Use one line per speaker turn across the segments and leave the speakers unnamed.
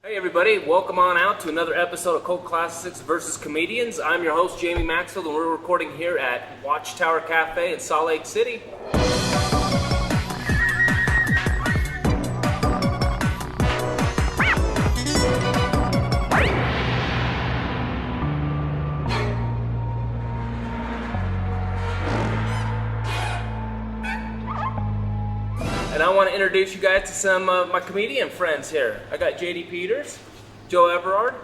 Hey everybody, welcome on out to another episode of Cult Classics vs. Comedians. I'm your host Jamie Maxfield and we're recording here at Watchtower Cafe in Salt Lake City. And I want to introduce you guys to some of my comedian friends here. I got Jady Peeters, Joe Everard,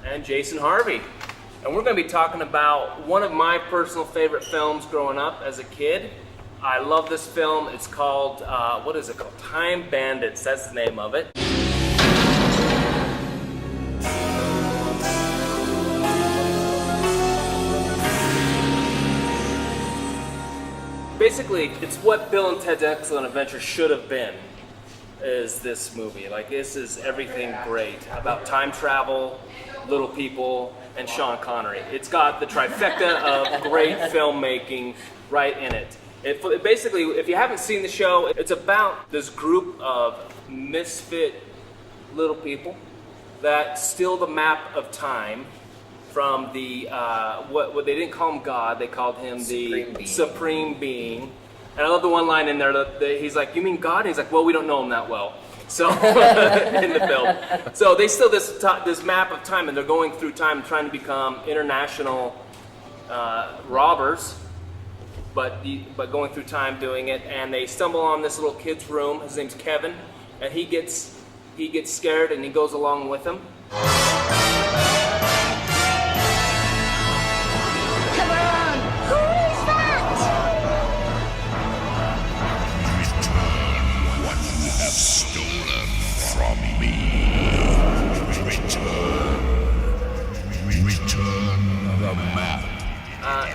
and Jason Harvey. And we're going to be talking about one of my personal favorite films growing up as a kid. I love this film. It's called, what is it called? Time Bandits, that's the name of it. Basically, it's what Bill and Ted's Excellent Adventure should have been, is this movie. Like, this is everything great about time travel, little people, and Sean Connery. It's got the trifecta of great filmmaking right in it. Basically, if you haven't seen the show, it's about this group of misfit little people that steal the map of time from the, what they didn't call him God, they called him the Supreme Being. And I love the one line in there that he's like, you mean God? And he's like, well, we don't know him that well. So, in the film. So they steal this map of time and they're going through time trying to become international robbers, but going through time doing it. And they stumble on this little kid's room, his name's Kevin, and he gets scared and he goes along with them.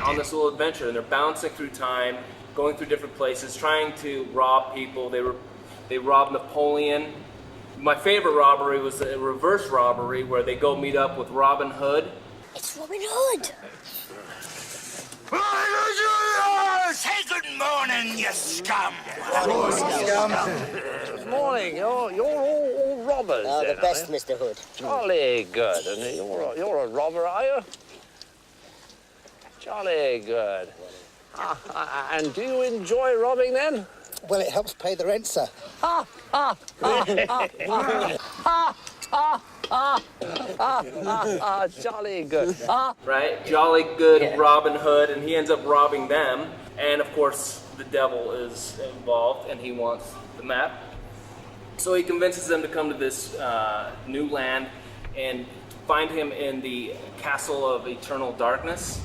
On this little adventure, and they're bouncing through time, going through different places, trying to rob people. They robbed Napoleon. My favorite robbery was a reverse robbery where they go meet up with Robin Hood.
It's Robin Hood!
Say good morning, you scum!
Good morning. You're all robbers.
Oh, the
then,
best, Mr. Hood.
Jolly good. And you're a robber, are you? Jolly good. And do you enjoy robbing then?
Well, it helps pay the rent, sir.
Jolly good.
Right? Jolly good Robin Hood, and he ends up robbing them. And of course, the devil is involved, and he wants the map. So he convinces them to come to this new land and find him in the Castle of Eternal Darkness.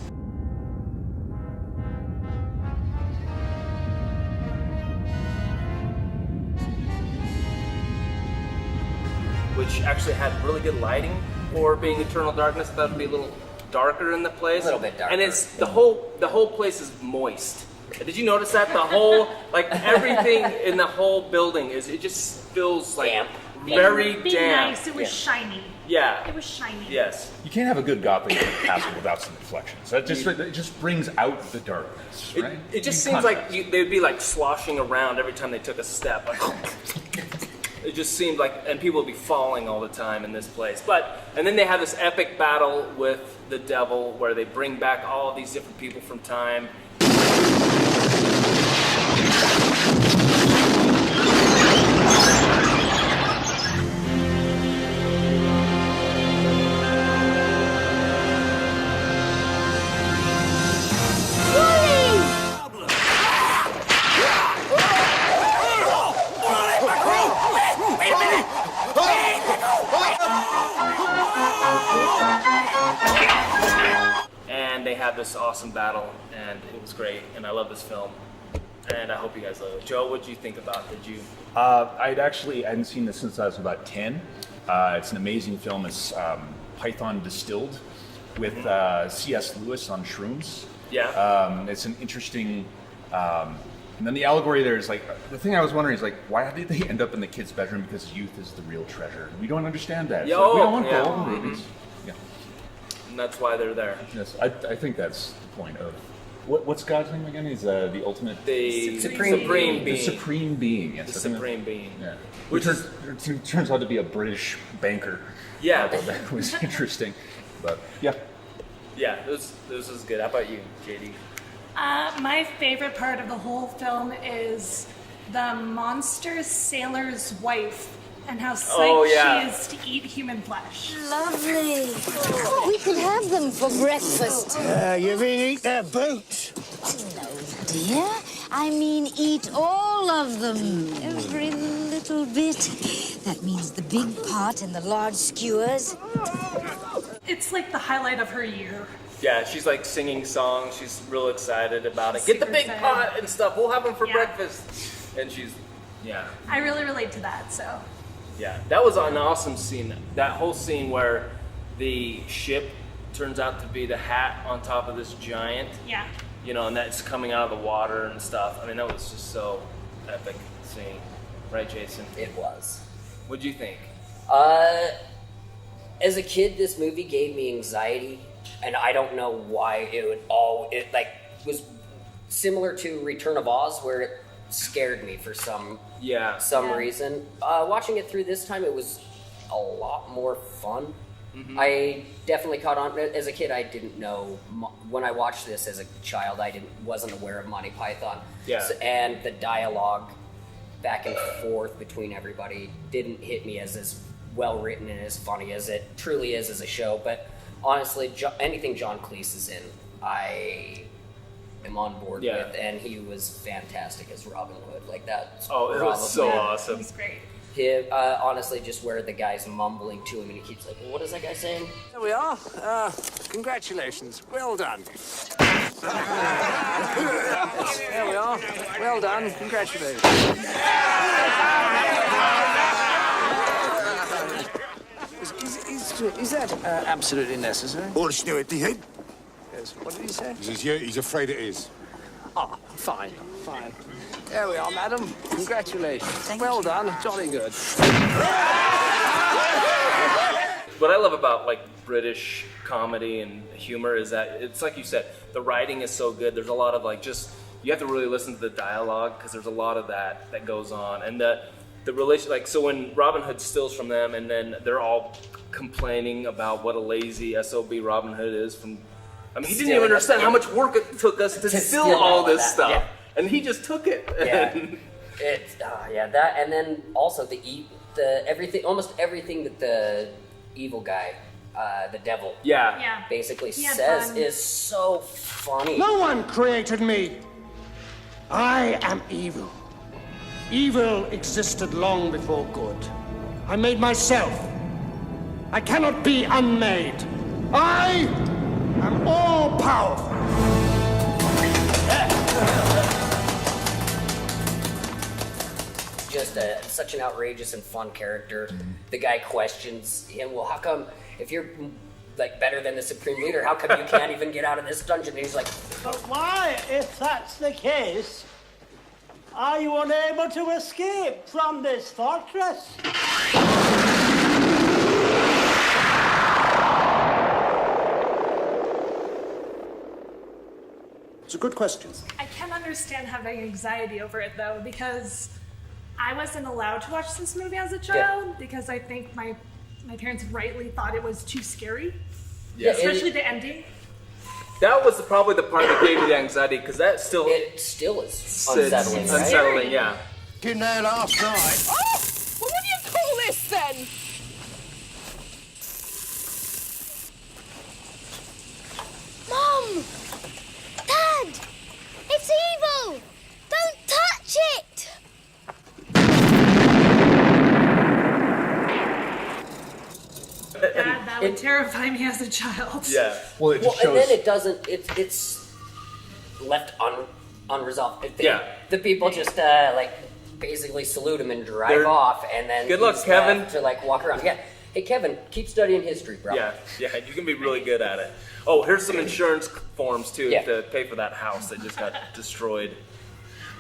Which actually had really good lighting for being Eternal Darkness. I thought it'd be a little darker in the place.
A little bit darker.
And it's the whole place is moist. Did you notice that? The whole, like everything in the whole building it just feels like
damp.
Very
Be
damp.
nice. It was shiny.
Yeah.
It was shiny.
Yes.
You can't have a good Gothic castle without some reflections. It just brings out the darkness, right?
It just seems like they'd be like sloshing around every time they took a step. Like, it just seemed like, and people would be falling all the time in this place. And then they have this epic battle with the devil where they bring back all of these different people from time. And they had this awesome battle, and it was great, and I love this film, and I hope you guys love it. Joe, what did you think about it? Did you?
I hadn't seen this since I was about 10. It's an amazing film. It's Python distilled with C.S. Lewis on shrooms.
Yeah.
It's an interesting. And then the allegory there is like, the thing I was wondering is like, why did they end up in the kid's bedroom? Because youth is the real treasure. We don't understand that.
Yo,
we don't want
yeah.
gold and rubies. Yeah.
And that's why they're there.
Yes, I think that's the point of What's God's name again? He's the ultimate...
The
Supreme
Being.
The Supreme Being. Yes,
The Supreme Being.
Yeah.
Which
turns out to be a British banker.
Yeah.
That was interesting. But, yeah.
Yeah, this was good. How about you, JD?
My favorite part of the whole film is the monster sailor's wife and how psyched she is to eat human flesh.
Lovely. We could have them for breakfast.
You mean eat their boots?
No, dear. I mean eat all of them. Every little bit. That means the big pot and the large skewers.
It's like the highlight of her year.
Yeah, she's like singing songs. She's real excited about it. Get the big pot and stuff. We'll have them for breakfast. And she's,
I really relate to that, so.
Yeah, that was an awesome scene. That whole scene where the ship turns out to be the hat on top of this giant.
Yeah.
You know, and that's coming out of the water and stuff. I mean, that was just so epic scene. Right, Jason?
It was.
What'd you think?
As a kid, this movie gave me anxiety, and I don't know why it was similar to Return of Oz, where it scared me for some reason. Watching it through this time, it was a lot more fun. Mm-hmm. I definitely caught on. As a kid, I didn't know. When I watched this as a child, wasn't aware of Monty Python.
Yeah.
And the dialogue back and forth between everybody didn't hit me as well written and as funny as it truly is as a show. But honestly, anything John Cleese is in, I am on board with, and he was fantastic as Robin Hood. Like that.
Oh, it was so awesome.
It was great.
Honestly, just where the guy's mumbling to him and he keeps like, well, what is that guy saying?
There we are. Congratulations. Well done. There we are. Well done. Congratulations. Is that absolutely necessary?
All the at the head.
Yes. What did he say?
He says, yeah, he's afraid it is.
Ah, fine. There we are, madam. Congratulations. Well done. Jolly good.
What I love about like British comedy and humor is that it's like you said, the writing is so good. There's a lot of like you have to really listen to the dialogue because there's a lot of that goes on, and the relation, like, so when Robin Hood steals from them and then they're all complaining about what a lazy SOB Robin Hood is from, I mean, he didn't even understand how much work it took us to steal all this stuff. Yeah. And he just took it.
Yeah. That, and then also almost everything that the evil guy, the devil, basically says is so funny.
No one created me. I am evil. Evil existed long before good. I made myself. I cannot be unmade. I am all powerful.
Just such an outrageous and fun character. The guy questions him, well, how come, if you're like better than the Supreme Leader, how come you can't even get out of this dungeon? And he's like,
but why, if that's the case, are you unable to escape from this fortress?
It's a good question.
I can understand having anxiety over it, though, because I wasn't allowed to watch this movie as a child because I think my parents rightly thought it was too scary.
Yeah.
Especially the ending.
That was probably the part that gave me the anxiety because that still...
It still is unsettling, right?
Unsettling, yeah.
Getting there last night.
Oh! Well, what do you call this, then?
Mom! Dad! It's evil! Don't touch it!
That would terrify me as a child.
Yeah.
Well, it just shows...
and then it doesn't, it's left unresolved. The people just, basically salute him and drive off, and then
good luck, Kevin.
To, walk around. Yeah. Hey, Kevin, keep studying history, bro.
Yeah, you can be really good at it. Oh, here's some insurance forms, too, to pay for that house that just got destroyed.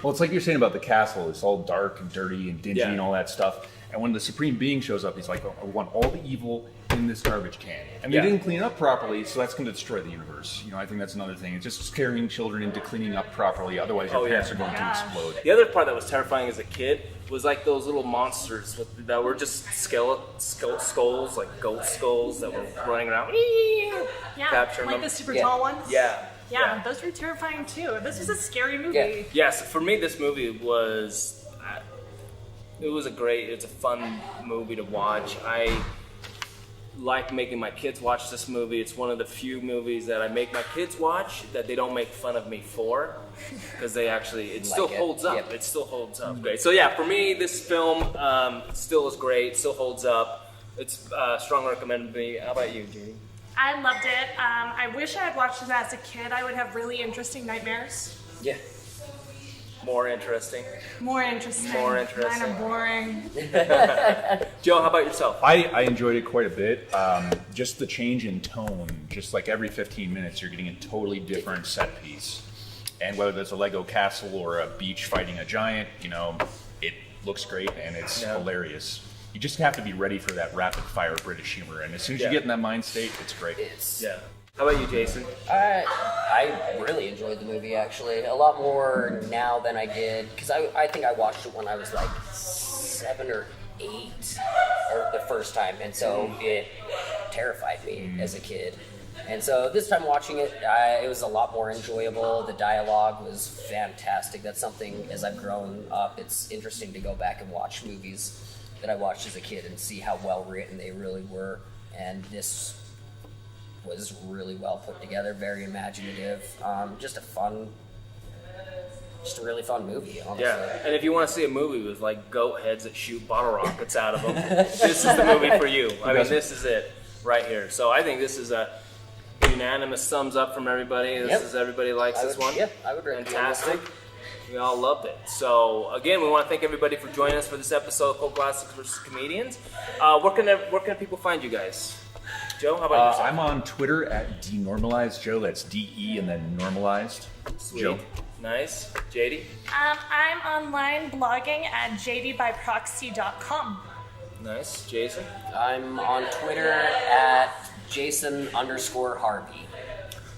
Well, it's like you're saying about the castle. It's all dark and dirty and dingy and all that stuff. And when the Supreme Being shows up, he's like, I want all the evil in this garbage can. And they didn't clean it up properly, so that's going to destroy the universe. You know, I think that's another thing. It's just scaring children into cleaning up properly, otherwise your pants are going to explode.
The other part that was terrifying as a kid was like those little monsters that were just skulls, like goat skulls that were running around. Capturing
like
them.
the super tall ones.
Yeah,
those were terrifying too. This was a scary movie.
Yes, for me, this movie was. It's a fun movie to watch. I like making my kids watch this movie. It's one of the few movies that I make my kids watch that they don't make fun of me for, because it still holds up. Yep. It still holds up. Great. So yeah, for me, this film still is great. Still holds up. It's strongly recommended to me. How about you, Jady?
I loved it. I wish I had watched it as a kid. I would have really interesting nightmares.
Yeah.
More interesting.
More interesting. Kind of boring.
Joe, how about yourself?
I enjoyed it quite a bit. Just the change in tone, just like every 15 minutes, you're getting a totally different set piece. And whether there's a Lego castle or a beach fighting a giant, you know, it looks great and it's hilarious. You just have to be ready for that rapid fire British humor. And as soon as you get in that mind state, it's great.
How about you, Jason?
I really enjoyed the movie, actually. A lot more now than I did, because I think I watched it when I was like 7 or 8, or the first time, and so it terrified me as a kid. And so this time watching it, it was a lot more enjoyable. The dialogue was fantastic. That's something, as I've grown up, it's interesting to go back and watch movies that I watched as a kid and see how well written they really were. And this was really well put together, very imaginative, just a really fun movie, honestly.
Yeah, and if you want to see a movie with like goat heads that shoot bottle rockets out of them, this is the movie for you. I mean, this is it right here. So I think this is a unanimous thumbs up from everybody. Everybody likes this one.
Yeah, I would recommend
Fantastic. We all loved it. So again, we want to thank everybody for joining us for this episode of Cult Classics vs. Comedians. Where can people find you guys? Joe, how about yourself?
I'm on Twitter at denormalized Joe. That's DE and then normalized.
Sweet.
Joe.
Nice. Jady?
I'm online blogging at jadybyproxy.com.
Nice. Jason?
I'm on Twitter at Jason_Harvey.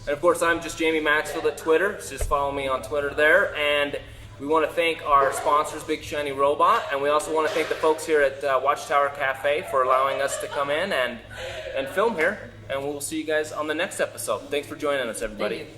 And of course, I'm just Jamie Maxfield at Twitter. So just follow me on Twitter there. And we want to thank our sponsors, Big Shiny Robot, and we also want to thank the folks here at Watchtower Cafe for allowing us to come in and film here. And we'll see you guys on the next episode. Thanks for joining us, everybody.
Thank you.